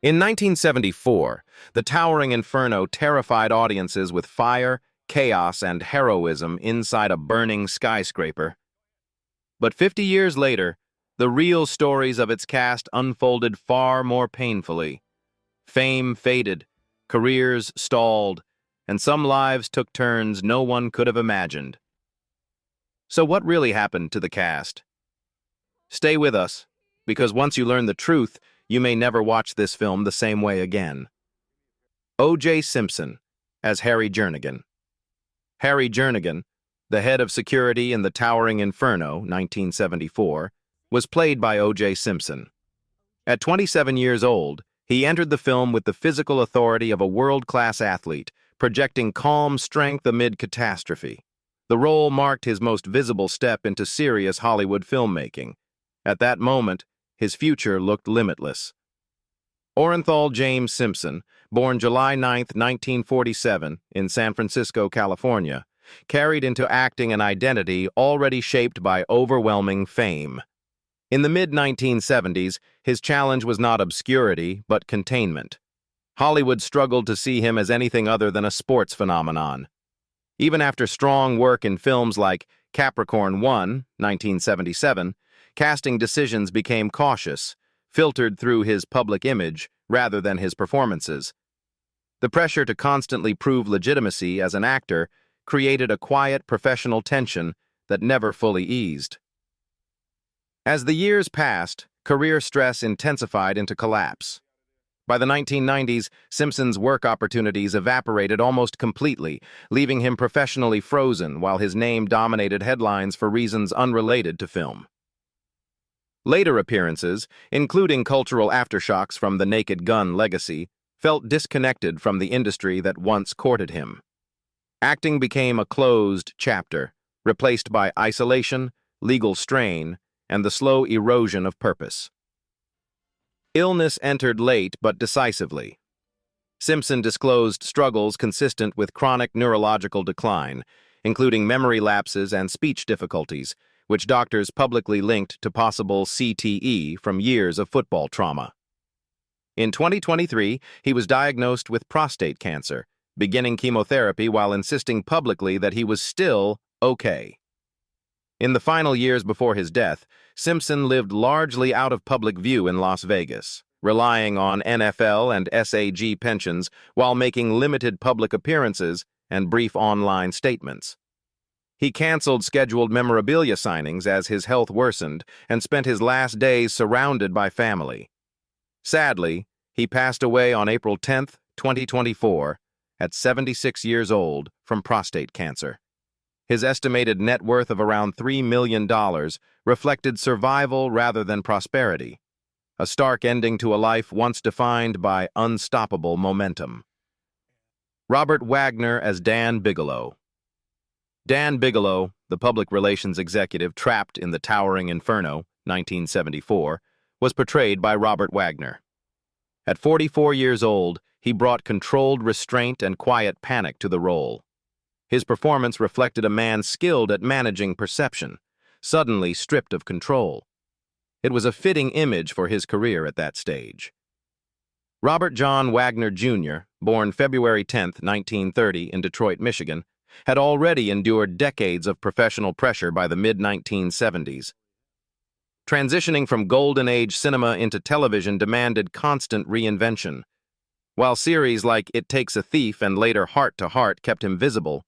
In 1974, the towering Inferno terrified audiences with fire, chaos, and heroism inside a burning skyscraper. But 50 years later, the real stories of its cast unfolded far more painfully. Fame faded, careers stalled, and some lives took turns no one could have imagined. So what really happened to the cast? Stay with us, because once you learn the truth, you may never watch this film the same way again. O.J. Simpson as Harry Jernigan. Harry Jernigan, the head of security in the towering Inferno, 1974, was played by O.J. Simpson. At 27 years old, he entered the film with the physical authority of a world-class athlete, projecting calm strength amid catastrophe. The role marked his most visible step into serious Hollywood filmmaking. At that moment, his future looked limitless. Orenthal James Simpson, born July 9, 1947, in San Francisco, California, carried into acting an identity already shaped by overwhelming fame. In the mid-1970s, his challenge was not obscurity, but containment. Hollywood struggled to see him as anything other than a sports phenomenon. Even after strong work in films like Capricorn 1, 1977, casting decisions became cautious, filtered through his public image rather than his performances. The pressure to constantly prove legitimacy as an actor created a quiet professional tension that never fully eased. As the years passed, career stress intensified into collapse. By the 1990s, Simpson's work opportunities evaporated almost completely, leaving him professionally frozen while his name dominated headlines for reasons unrelated to film. Later appearances, including cultural aftershocks from the Naked Gun legacy, felt disconnected from the industry that once courted him. Acting became a closed chapter, replaced by isolation, legal strain, and the slow erosion of purpose. Illness entered late but decisively. Simpson disclosed struggles consistent with chronic neurological decline, including memory lapses and speech difficulties, which doctors publicly linked to possible CTE from years of football trauma. In 2023, he was diagnosed with prostate cancer, beginning chemotherapy while insisting publicly that he was still okay. In the final years before his death, Simpson lived largely out of public view in Las Vegas, relying on NFL and SAG pensions while making limited public appearances and brief online statements. He canceled scheduled memorabilia signings as his health worsened and spent his last days surrounded by family. Sadly, he passed away on April 10, 2024, at 76 years old from prostate cancer. His estimated net worth of around $3 million reflected survival rather than prosperity, a stark ending to a life once defined by unstoppable momentum. Robert Wagner as Dan Bigelow. Dan Bigelow, the public relations executive trapped in the towering Inferno, 1974, was portrayed by Robert Wagner. At 44 years old, he brought controlled restraint and quiet panic to the role. His performance reflected a man skilled at managing perception, suddenly stripped of control. It was a fitting image for his career at that stage. Robert John Wagner, Jr., born February 10, 1930, in Detroit, Michigan, had already endured decades of professional pressure by the mid-1970s. Transitioning from Golden Age cinema into television demanded constant reinvention. While series like It Takes a Thief and later Heart to Heart kept him visible,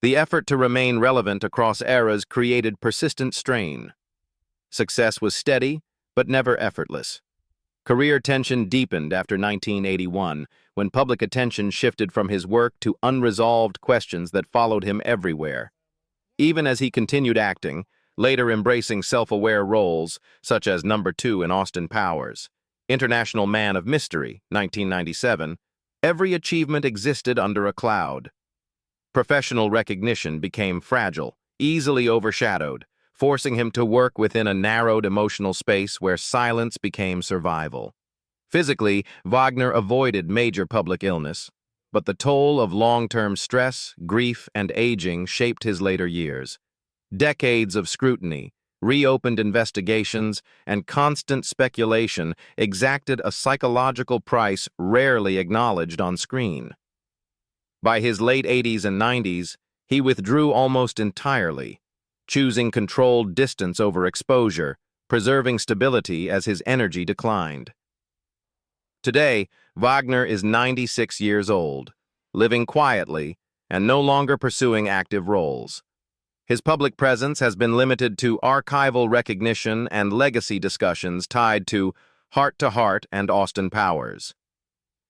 the effort to remain relevant across eras created persistent strain. Success was steady, but never effortless. Career tension deepened after 1981, when public attention shifted from his work to unresolved questions that followed him everywhere. Even as he continued acting, later embracing self-aware roles, such as Number 2 in Austin Powers, International Man of Mystery, 1997, every achievement existed under a cloud. Professional recognition became fragile, easily overshadowed, forcing him to work within a narrowed emotional space where silence became survival. Physically, Wagner avoided major public illness, but the toll of long-term stress, grief, and aging shaped his later years. Decades of scrutiny, Reopened investigations and constant speculation exacted a psychological price rarely acknowledged on screen. By his late 80s and 90s, he withdrew almost entirely, choosing controlled distance over exposure, preserving stability as his energy declined. Today, Wagner is 96 years old, living quietly and no longer pursuing active roles. His public presence has been limited to archival recognition and legacy discussions tied to Heart to Heart and Austin Powers.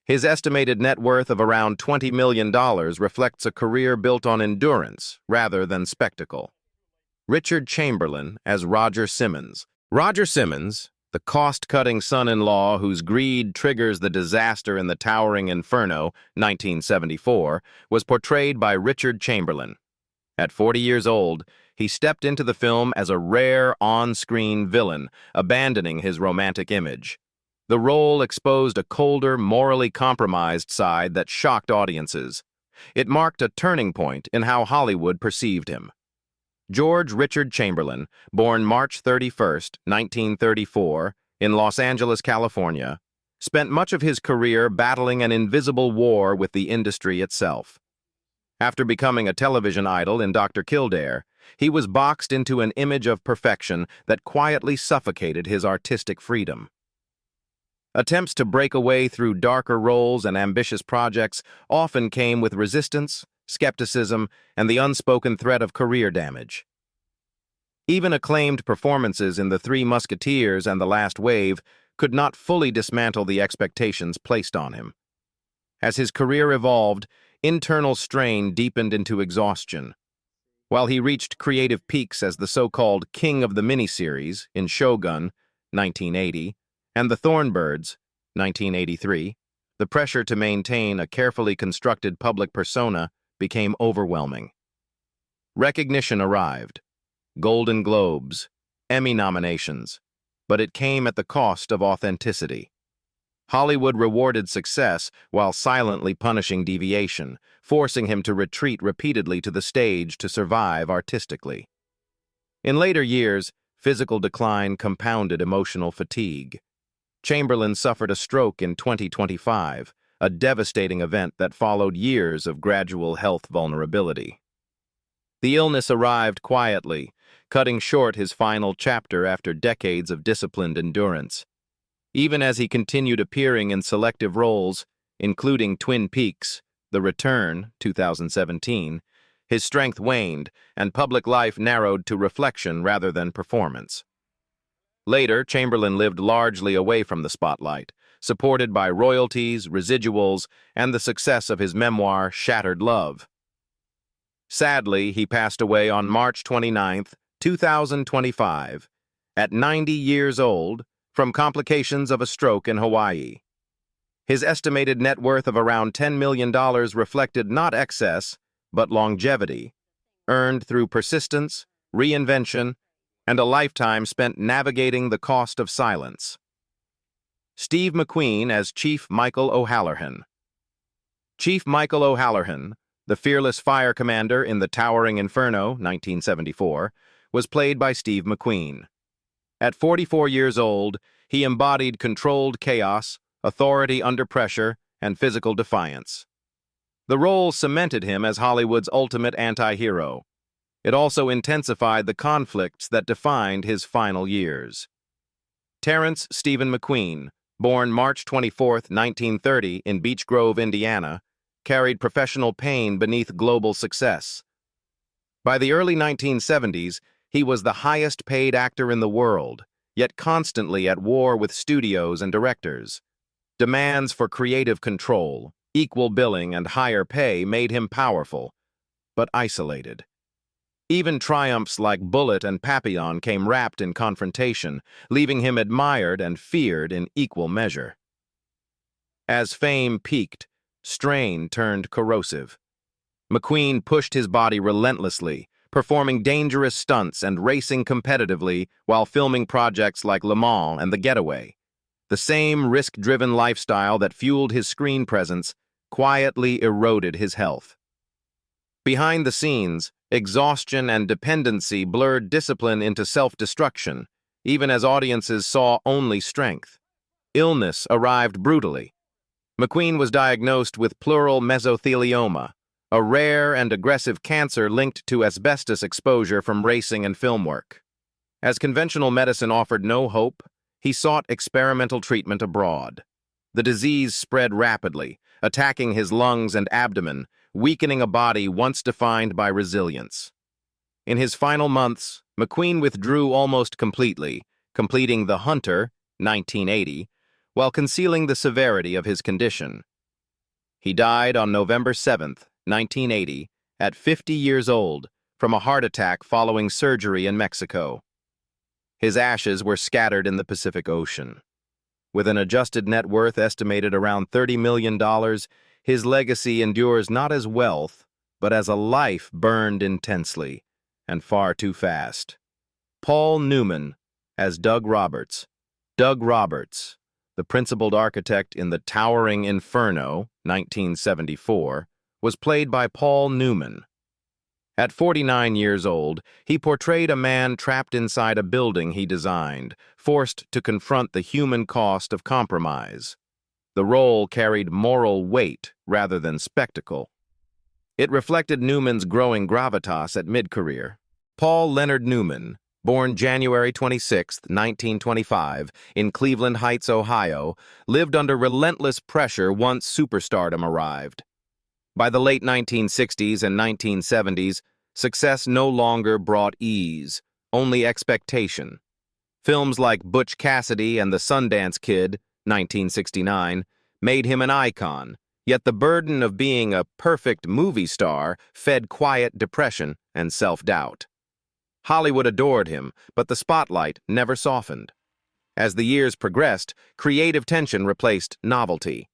His estimated net worth of around $20 million reflects a career built on endurance rather than spectacle. Richard Chamberlain as Roger Simmons. Roger Simmons, the cost-cutting son-in-law whose greed triggers the disaster in the towering Inferno, 1974, was portrayed by Richard Chamberlain. At 40 years old, he stepped into the film as a rare on-screen villain, abandoning his romantic image. The role exposed a colder, morally compromised side that shocked audiences. It marked a turning point in how Hollywood perceived him. George Richard Chamberlain, born March 31, 1934, in Los Angeles, California, spent much of his career battling an invisible war with the industry itself. After becoming a television idol in Dr. Kildare, he was boxed into an image of perfection that quietly suffocated his artistic freedom. Attempts to break away through darker roles and ambitious projects often came with resistance, skepticism, and the unspoken threat of career damage. Even acclaimed performances in The Three Musketeers and The Last Wave could not fully dismantle the expectations placed on him. As his career evolved, internal strain deepened into exhaustion. While he reached creative peaks as the so-called king of the miniseries in Shogun, 1980, and The Thornbirds, 1983, the pressure to maintain a carefully constructed public persona became overwhelming. Recognition arrived. Golden Globes, Emmy nominations, but it came at the cost of authenticity. Hollywood rewarded success while silently punishing deviation, forcing him to retreat repeatedly to the stage to survive artistically. In later years, physical decline compounded emotional fatigue. Chamberlain suffered a stroke in 2025, a devastating event that followed years of gradual health vulnerability. The illness arrived quietly, cutting short his final chapter after decades of disciplined endurance. Even as he continued appearing in selective roles, including Twin Peaks, The Return, 2017, his strength waned and public life narrowed to reflection rather than performance. Later, Chamberlain lived largely away from the spotlight, supported by royalties, residuals, and the success of his memoir, Shattered Love. Sadly, he passed away on March 29, 2025, at 90 years old, from complications of a stroke in Hawaii. His estimated net worth of around $10 million reflected not excess, but longevity, earned through persistence, reinvention, and a lifetime spent navigating the cost of silence. Steve McQueen as Chief Michael O'Halloran. Chief Michael O'Halloran, the fearless fire commander in The Towering Inferno, 1974, was played by Steve McQueen. At 44 years old, he embodied controlled chaos, authority under pressure, and physical defiance. The role cemented him as Hollywood's ultimate anti-hero. It also intensified the conflicts that defined his final years. Terrence Stephen McQueen, born March 24, 1930, in Beech Grove, Indiana, carried professional pain beneath global success. By the early 1970s, he was the highest-paid actor in the world, yet constantly at war with studios and directors. Demands for creative control, equal billing, and higher pay made him powerful, but isolated. Even triumphs like Bullet and Papillon came wrapped in confrontation, leaving him admired and feared in equal measure. As fame peaked, strain turned corrosive. McQueen pushed his body relentlessly, performing dangerous stunts and racing competitively while filming projects like Le Mans and The Getaway. The same risk-driven lifestyle that fueled his screen presence quietly eroded his health. Behind the scenes, Exhaustion and dependency blurred discipline into self-destruction, even as audiences saw only strength. Illness arrived brutally. McQueen was diagnosed with pleural mesothelioma, a rare and aggressive cancer linked to asbestos exposure from racing and film work. As conventional medicine offered no hope, he sought experimental treatment abroad. The disease spread rapidly, attacking his lungs and abdomen, weakening a body once defined by resilience. In his final months, McQueen withdrew almost completely, completing The Hunter, 1980, while concealing the severity of his condition. He died on November 7, 1980, at 50 years old, from a heart attack following surgery in Mexico. His ashes were scattered in the Pacific Ocean. With an adjusted net worth estimated around $30 million, his legacy endures not as wealth, but as a life burned intensely, and far too fast. Paul Newman, as Doug Roberts. Doug Roberts, the principal architect in the towering Inferno, 1974, was played by Paul Newman. At 49 years old, he portrayed a man trapped inside a building he designed, forced to confront the human cost of compromise. The role carried moral weight rather than spectacle. It reflected Newman's growing gravitas at mid-career. Paul Leonard Newman, born January 26, 1925, in Cleveland Heights, Ohio, lived under relentless pressure once superstardom arrived. By the late 1960s and 1970s, success no longer brought ease, only expectation. Films like Butch Cassidy and the Sundance Kid, 1969, made him an icon, yet the burden of being a perfect movie star fed quiet depression and self-doubt. Hollywood adored him, but the spotlight never softened. As the years progressed, creative tension replaced novelty.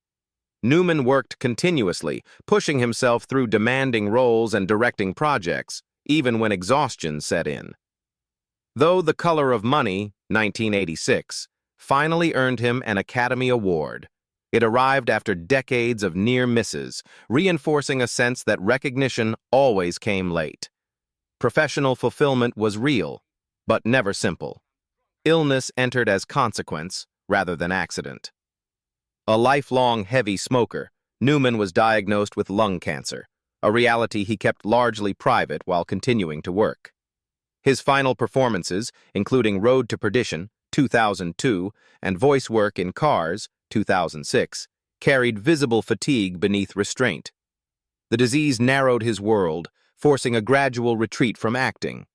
Newman worked continuously, pushing himself through demanding roles and directing projects, even when exhaustion set in. Though The Color of Money, 1986, finally earned him an Academy Award, it arrived after decades of near misses, reinforcing a sense that recognition always came late. Professional fulfillment was real, but never simple. Illness entered as consequence rather than accident. A lifelong heavy smoker, Newman was diagnosed with lung cancer, a reality he kept largely private while continuing to work. His final performances, including Road to Perdition, 2002, and voice work in Cars, 2006, carried visible fatigue beneath restraint. The disease narrowed his world, forcing a gradual retreat from acting.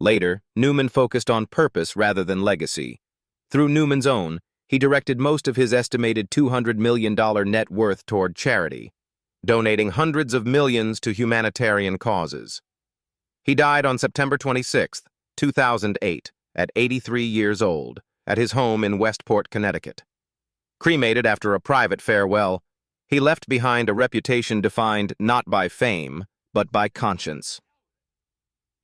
Later, Newman focused on purpose rather than legacy. Through Newman's Own, he directed most of his estimated $200 million net worth toward charity, donating hundreds of millions to humanitarian causes. He died on September 26, 2008, at 83 years old, at his home in Westport, Connecticut. Cremated after a private farewell, he left behind a reputation defined not by fame, but by conscience.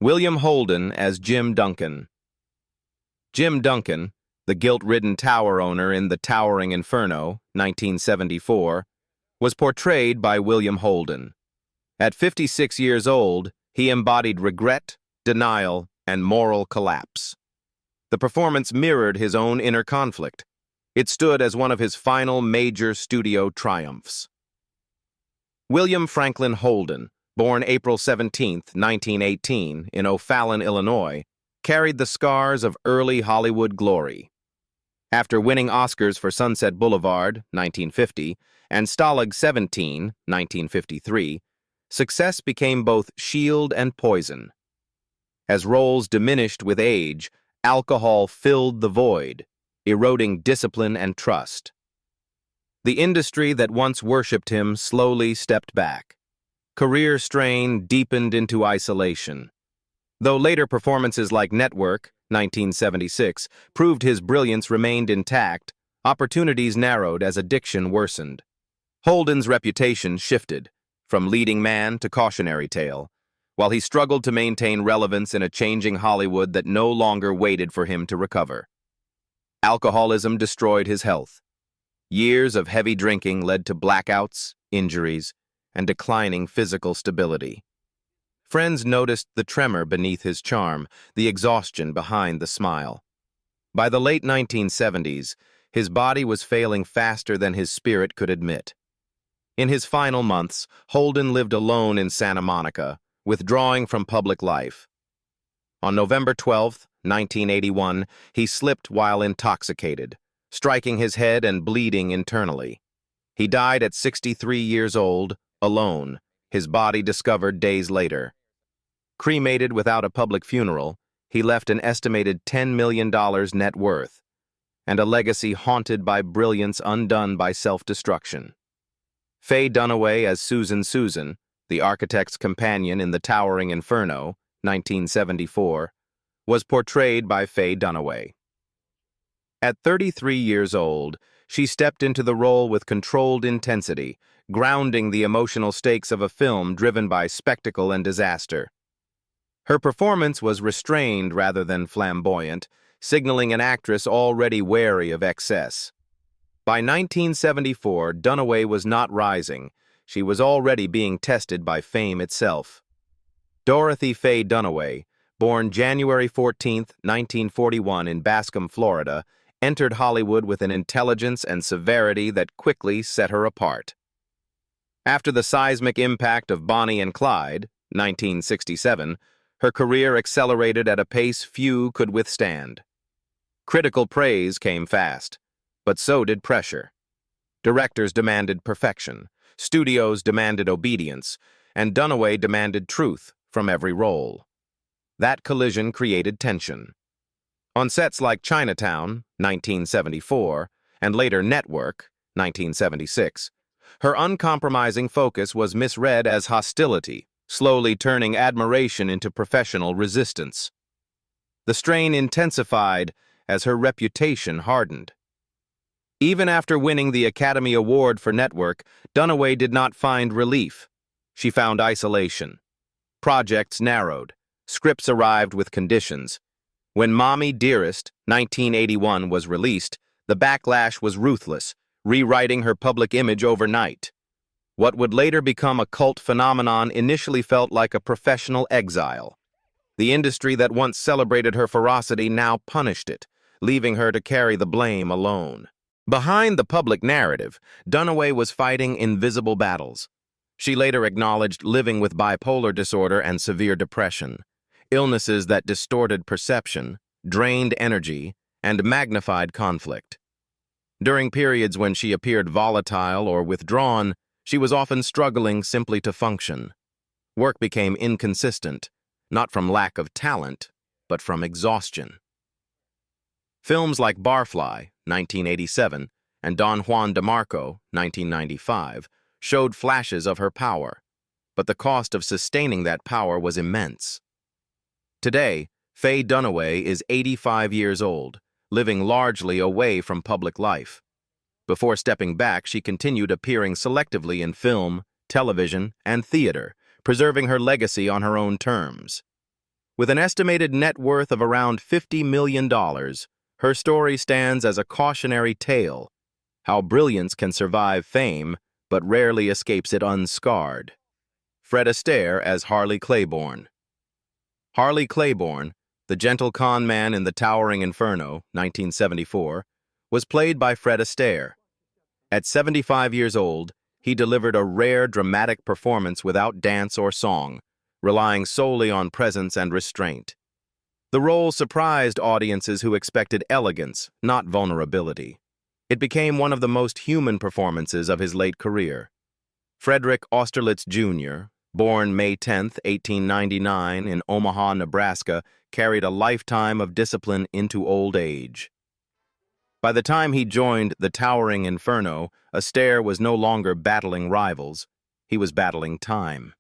William Holden as Jim Duncan. Jim Duncan, the guilt-ridden tower owner in The Towering Inferno, 1974, was portrayed by William Holden. At 56 years old, he embodied regret, denial, and moral collapse. The performance mirrored his own inner conflict. It stood as one of his final major studio triumphs. William Franklin Holden, born April 17, 1918, in O'Fallon, Illinois, carried the scars of early Hollywood glory. After winning Oscars for Sunset Boulevard, 1950, and Stalag 17, 1953, success became both shield and poison. As roles diminished with age, alcohol filled the void, eroding discipline and trust. The industry that once worshipped him slowly stepped back. Career strain deepened into isolation. Though later performances like Network, 1976, proved his brilliance remained intact, opportunities narrowed as addiction worsened. Holden's reputation shifted, from leading man to cautionary tale, while he struggled to maintain relevance in a changing Hollywood that no longer waited for him to recover. Alcoholism destroyed his health. Years of heavy drinking led to blackouts, injuries, and declining physical stability. Friends noticed the tremor beneath his charm, the exhaustion behind the smile. By the late 1970s, his body was failing faster than his spirit could admit. In his final months, Holden lived alone in Santa Monica, withdrawing from public life. On November 12, 1981, he slipped while intoxicated, striking his head and bleeding internally. He died at 63 years old, alone, his body discovered days later. Cremated without a public funeral, he left an estimated $10 million net worth, and a legacy haunted by brilliance undone by self-destruction. Faye Dunaway as Susan, the architect's companion in The Towering Inferno, 1974, was portrayed by Faye Dunaway. At 33 years old, she stepped into the role with controlled intensity, grounding the emotional stakes of a film driven by spectacle and disaster. Her performance was restrained rather than flamboyant, signaling an actress already wary of excess. By 1974, Dunaway was not rising. She was already being tested by fame itself. Dorothy Faye Dunaway, born January 14, 1941 in Bascom, Florida, entered Hollywood with an intelligence and severity that quickly set her apart. After the seismic impact of Bonnie and Clyde, 1967, her career accelerated at a pace few could withstand. Critical praise came fast, but so did pressure. Directors demanded perfection, studios demanded obedience, and Dunaway demanded truth from every role. That collision created tension. On sets like Chinatown, 1974, and later Network, 1976, her uncompromising focus was misread as hostility, slowly turning admiration into professional resistance. The strain intensified as her reputation hardened. Even after winning the Academy Award for Network, Dunaway did not find relief. She found isolation. Projects narrowed. Scripts arrived with conditions. When Mommy Dearest, 1981, was released, the backlash was ruthless, rewriting her public image overnight. What would later become a cult phenomenon initially felt like a professional exile. The industry that once celebrated her ferocity now punished it, leaving her to carry the blame alone. Behind the public narrative, Dunaway was fighting invisible battles. She later acknowledged living with bipolar disorder and severe depression, illnesses that distorted perception, drained energy, and magnified conflict. During periods when she appeared volatile or withdrawn, she was often struggling simply to function. Work became inconsistent, not from lack of talent, but from exhaustion. Films like Barfly, 1987, and Don Juan DeMarco, 1995, showed flashes of her power, but the cost of sustaining that power was immense. Today, Faye Dunaway is 85 years old, living largely away from public life. Before stepping back, she continued appearing selectively in film, television, and theater, preserving her legacy on her own terms. With an estimated net worth of around $50 million, her story stands as a cautionary tale, how brilliance can survive fame, but rarely escapes it unscarred. Fred Astaire as Harley Claiborne. Harley Claiborne, the gentle con man in The Towering Inferno, 1974, was played by Fred Astaire. At 75 years old, he delivered a rare dramatic performance without dance or song, relying solely on presence and restraint. The role surprised audiences who expected elegance, not vulnerability. It became one of the most human performances of his late career. Frederick Austerlitz Jr., born May 10, 1899, in Omaha, Nebraska, carried a lifetime of discipline into old age. By the time he joined The Towering Inferno, Astaire was no longer battling rivals. He was battling time.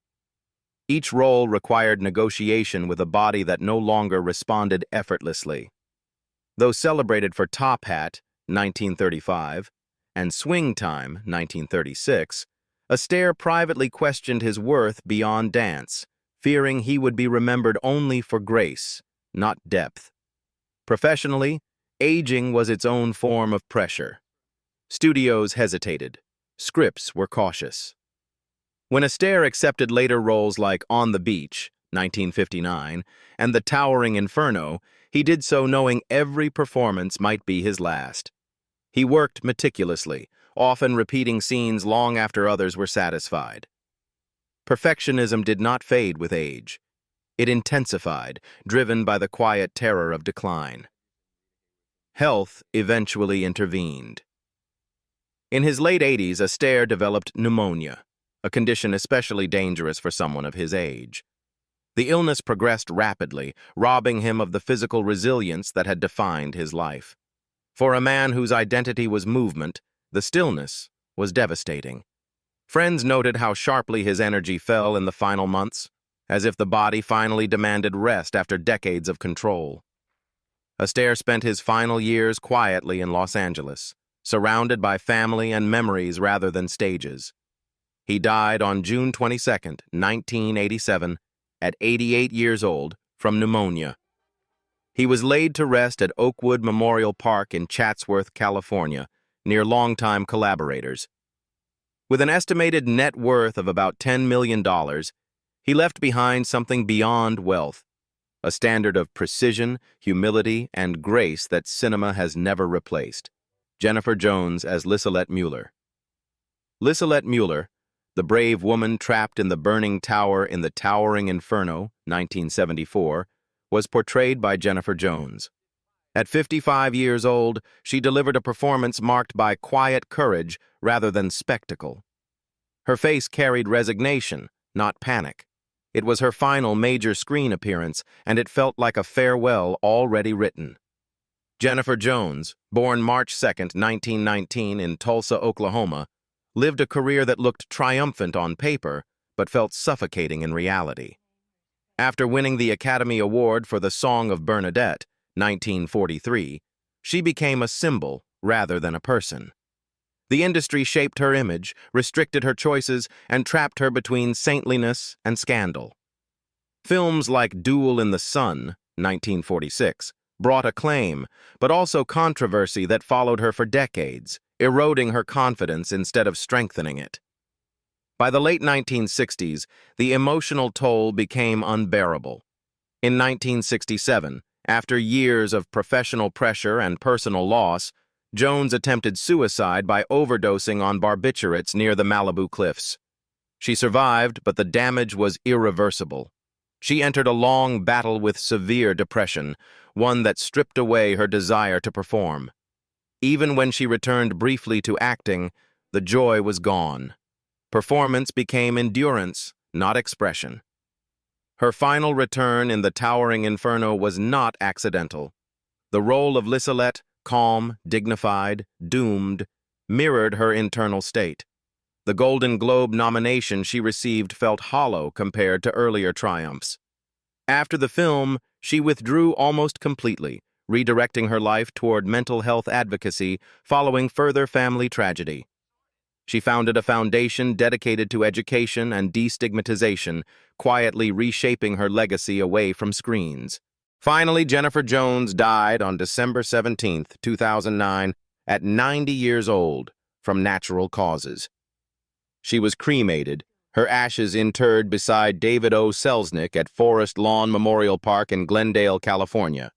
Each role required negotiation with a body that no longer responded effortlessly. Though celebrated for Top Hat, 1935, and Swing Time, 1936, Astaire privately questioned his worth beyond dance, fearing he would be remembered only for grace, not depth. Professionally, aging was its own form of pressure. Studios hesitated. Scripts were cautious. When Astaire accepted later roles like On the Beach, 1959, and The Towering Inferno, he did so knowing every performance might be his last. He worked meticulously, often repeating scenes long after others were satisfied. Perfectionism did not fade with age. It intensified, driven by the quiet terror of decline. Health eventually intervened. In his late 80s, Astaire developed pneumonia, a condition especially dangerous for someone of his age. The illness progressed rapidly, robbing him of the physical resilience that had defined his life. For a man whose identity was movement, the stillness was devastating. Friends noted how sharply his energy fell in the final months, as if the body finally demanded rest after decades of control. Astaire spent his final years quietly in Los Angeles, surrounded by family and memories rather than stages. He died on June 22, 1987, at 88 years old, from pneumonia. He was laid to rest at Oakwood Memorial Park in Chatsworth, California, near longtime collaborators. With an estimated net worth of about $10 million, he left behind something beyond wealth, a standard of precision, humility, and grace that cinema has never replaced. Jennifer Jones as Lissalette Mueller. Lissalette Mueller, the brave woman trapped in the burning tower in The Towering Inferno, 1974, was portrayed by Jennifer Jones. At 55 years old, she delivered a performance marked by quiet courage rather than spectacle. Her face carried resignation, not panic. It was her final major screen appearance, and it felt like a farewell already written. Jennifer Jones, born March 2, 1919 in Tulsa, Oklahoma, lived a career that looked triumphant on paper, but felt suffocating in reality. After winning the Academy Award for The Song of Bernadette, 1943, she became a symbol rather than a person. The industry shaped her image, restricted her choices, and trapped her between saintliness and scandal. Films like Duel in the Sun, 1946, brought acclaim, but also controversy that followed her for decades, eroding her confidence instead of strengthening it. By the late 1960s, the emotional toll became unbearable. In 1967, after years of professional pressure and personal loss, Jones attempted suicide by overdosing on barbiturates near the Malibu cliffs. She survived, but the damage was irreversible. She entered a long battle with severe depression, one that stripped away her desire to perform. Even when she returned briefly to acting, the joy was gone. Performance became endurance, not expression. Her final return in The Towering Inferno was not accidental. The role of Lissalette, calm, dignified, doomed, mirrored her internal state. The Golden Globe nomination she received felt hollow compared to earlier triumphs. After the film, she withdrew almost completely, redirecting her life toward mental health advocacy following further family tragedy. She founded a foundation dedicated to education and destigmatization, quietly reshaping her legacy away from screens. Finally, Jennifer Jones died on December 17, 2009, at 90 years old, from natural causes. She was cremated, her ashes interred beside David O. Selznick at Forest Lawn Memorial Park in Glendale, California.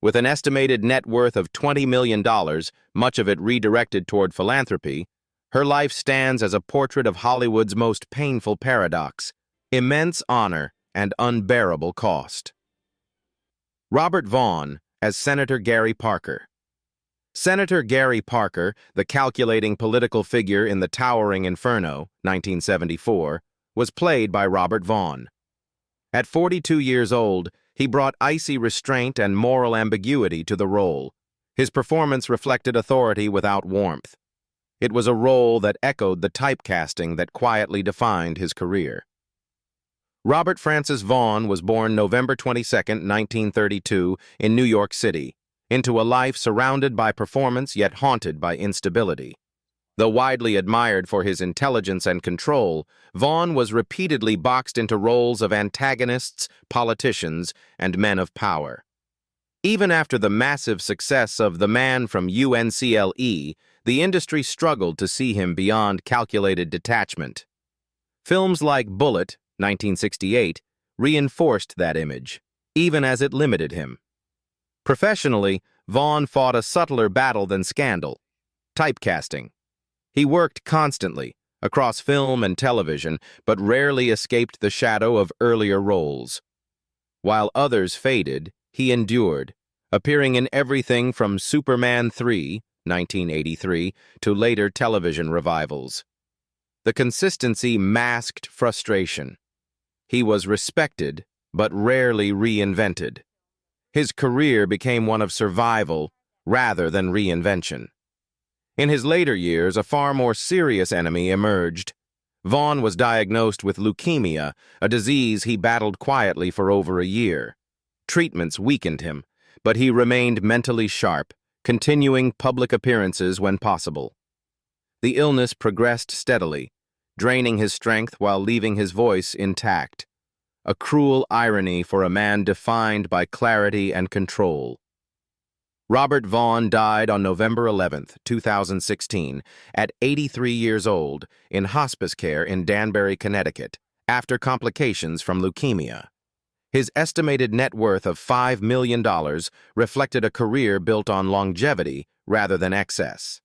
With an estimated net worth of $20 million, much of it redirected toward philanthropy, her life stands as a portrait of Hollywood's most painful paradox: immense honor and unbearable cost. Robert Vaughn as Senator Gary Parker. Senator Gary Parker, the calculating political figure in The Towering Inferno, 1974, was played by Robert Vaughn. At 42 years old, he brought icy restraint and moral ambiguity to the role. His performance reflected authority without warmth. It was a role that echoed the typecasting that quietly defined his career. Robert Francis Vaughn was born November 22, 1932, in New York City, into a life surrounded by performance yet haunted by instability. Though widely admired for his intelligence and control, Vaughn was repeatedly boxed into roles of antagonists, politicians, and men of power. Even after the massive success of The Man from UNCLE, the industry struggled to see him beyond calculated detachment. Films like Bullitt, 1968, reinforced that image, even as it limited him. Professionally, Vaughn fought a subtler battle than scandal: typecasting. He worked constantly, across film and television, but rarely escaped the shadow of earlier roles. While others faded, he endured, appearing in everything from Superman 3, 1983, to later television revivals. The consistency masked frustration. He was respected, but rarely reinvented. His career became one of survival rather than reinvention. In his later years, a far more serious enemy emerged. Vaughn was diagnosed with leukemia, a disease he battled quietly for over a year. Treatments weakened him, but he remained mentally sharp, continuing public appearances when possible. The illness progressed steadily, draining his strength while leaving his voice intact. A cruel irony for a man defined by clarity and control. Robert Vaughn died on November 11, 2016, at 83 years old, in hospice care in Danbury, Connecticut, after complications from leukemia. His estimated net worth of $5 million reflected a career built on longevity rather than excess.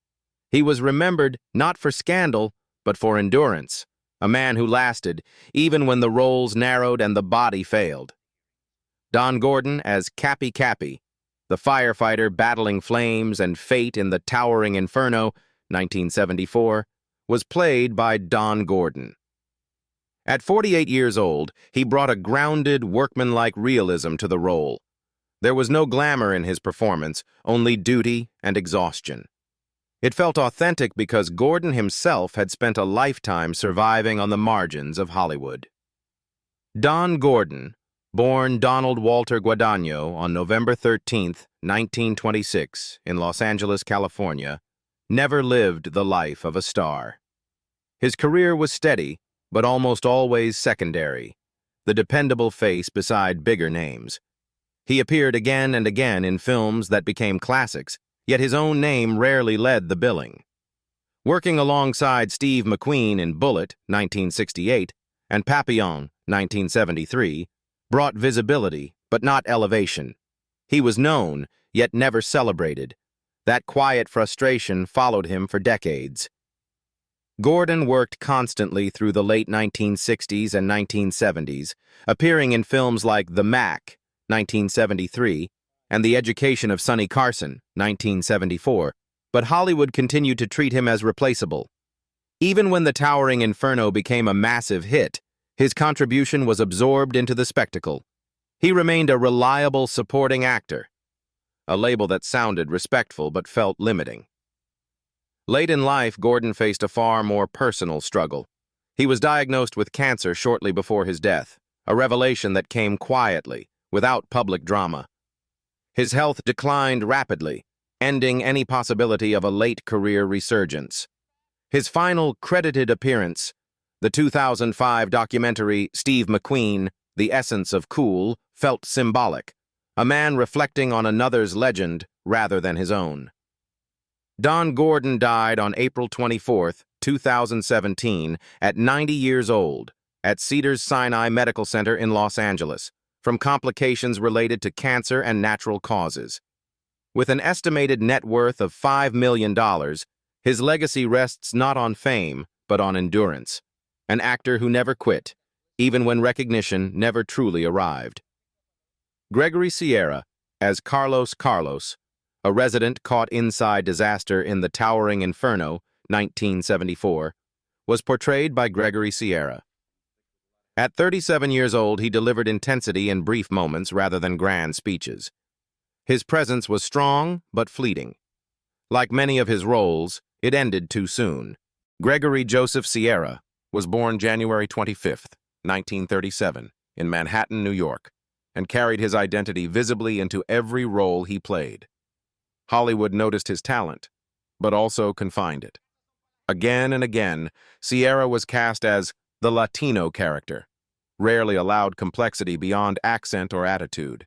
He was remembered not for scandal, but for endurance, a man who lasted even when the roles narrowed and the body failed. Don Gordon as Cappy Cappy, the firefighter battling flames and fate in the towering Inferno, 1974, was played by Don Gordon. At 48 years old, he brought a grounded, workmanlike realism to the role. There was no glamour in his performance, only duty and exhaustion. It felt authentic because Gordon himself had spent a lifetime surviving on the margins of Hollywood. Don Gordon, born Donald Walter Guadagno on November 13, 1926, in Los Angeles, California, never lived the life of a star. His career was steady, but almost always secondary, the dependable face beside bigger names. He appeared again and again in films that became classics, yet his own name rarely led the billing. Working alongside Steve McQueen in Bullitt, 1968, and Papillon, 1973, brought visibility, but not elevation. He was known, yet never celebrated. That quiet frustration followed him for decades. Gordon worked constantly through the late 1960s and 1970s, appearing in films like The Mac, 1973, and The Education of Sonny Carson, 1974, but Hollywood continued to treat him as replaceable. Even when the towering Inferno became a massive hit, his contribution was absorbed into the spectacle. He remained a reliable supporting actor, a label that sounded respectful but felt limiting. Late in life, Gordon faced a far more personal struggle. He was diagnosed with cancer shortly before his death, a revelation that came quietly, without public drama. His health declined rapidly, ending any possibility of a late career resurgence. His final credited appearance, the 2005 documentary Steve McQueen, The Essence of Cool, felt symbolic, a man reflecting on another's legend rather than his own. Don Gordon died on April 24, 2017, at 90 years old, at Cedars-Sinai Medical Center in Los Angeles, from complications related to cancer and natural causes. With an estimated net worth of $5 million, his legacy rests not on fame, but on endurance. An actor who never quit, even when recognition never truly arrived. Gregory Sierra, as Carlos, a resident caught inside disaster in the towering Inferno, 1974, was portrayed by Gregory Sierra. At 37 years old, he delivered intensity in brief moments rather than grand speeches. His presence was strong but fleeting. Like many of his roles, it ended too soon. Gregory Joseph Sierra was born January 25, 1937, in Manhattan, New York, and carried his identity visibly into every role he played. Hollywood noticed his talent, but also confined it. Again and again, Sierra was cast as the Latino character, rarely allowed complexity beyond accent or attitude.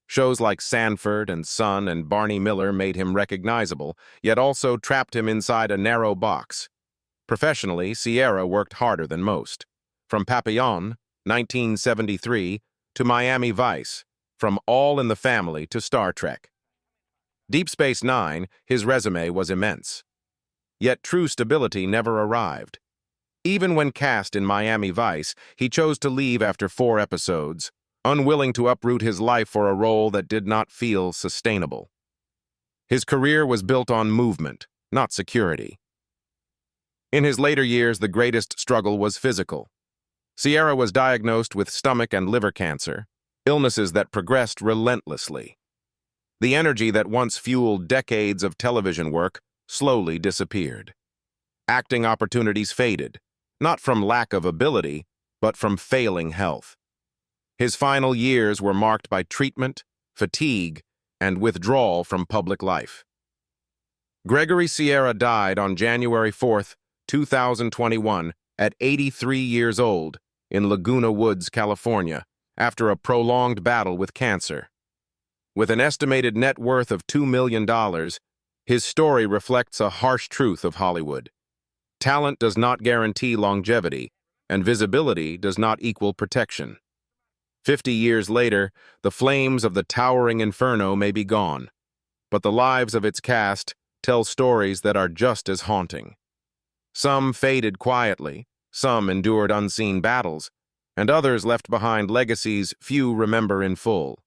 Shows like Sanford and Son and Barney Miller made him recognizable, yet also trapped him inside a narrow box. Professionally, Sierra worked harder than most. From Papillon, 1973, to Miami Vice, from All in the Family to Star Trek. Deep Space Nine, his resume was immense. Yet true stability never arrived. Even when cast in Miami Vice, he chose to leave after 4 episodes, unwilling to uproot his life for a role that did not feel sustainable. His career was built on movement, not security. In his later years, the greatest struggle was physical. Sierra was diagnosed with stomach and liver cancer, illnesses that progressed relentlessly. The energy that once fueled decades of television work slowly disappeared. Acting opportunities faded, not from lack of ability, but from failing health. His final years were marked by treatment, fatigue, and withdrawal from public life. Gregory Sierra died on January 4, 2021, at 83 years old in Laguna Woods, California, after a prolonged battle with cancer. With an estimated net worth of $2 million, his story reflects a harsh truth of Hollywood. Talent does not guarantee longevity, and visibility does not equal protection. 50 years later, the flames of the towering Inferno may be gone, but the lives of its cast tell stories that are just as haunting. Some faded quietly, some endured unseen battles, and others left behind legacies few remember in full.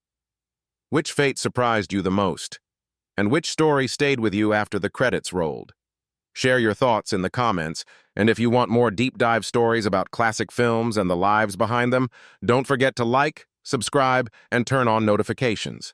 Which fate surprised you the most? And which story stayed with you after the credits rolled? Share your thoughts in the comments, and if you want more deep dive stories about classic films and the lives behind them, don't forget to like, subscribe, and turn on notifications.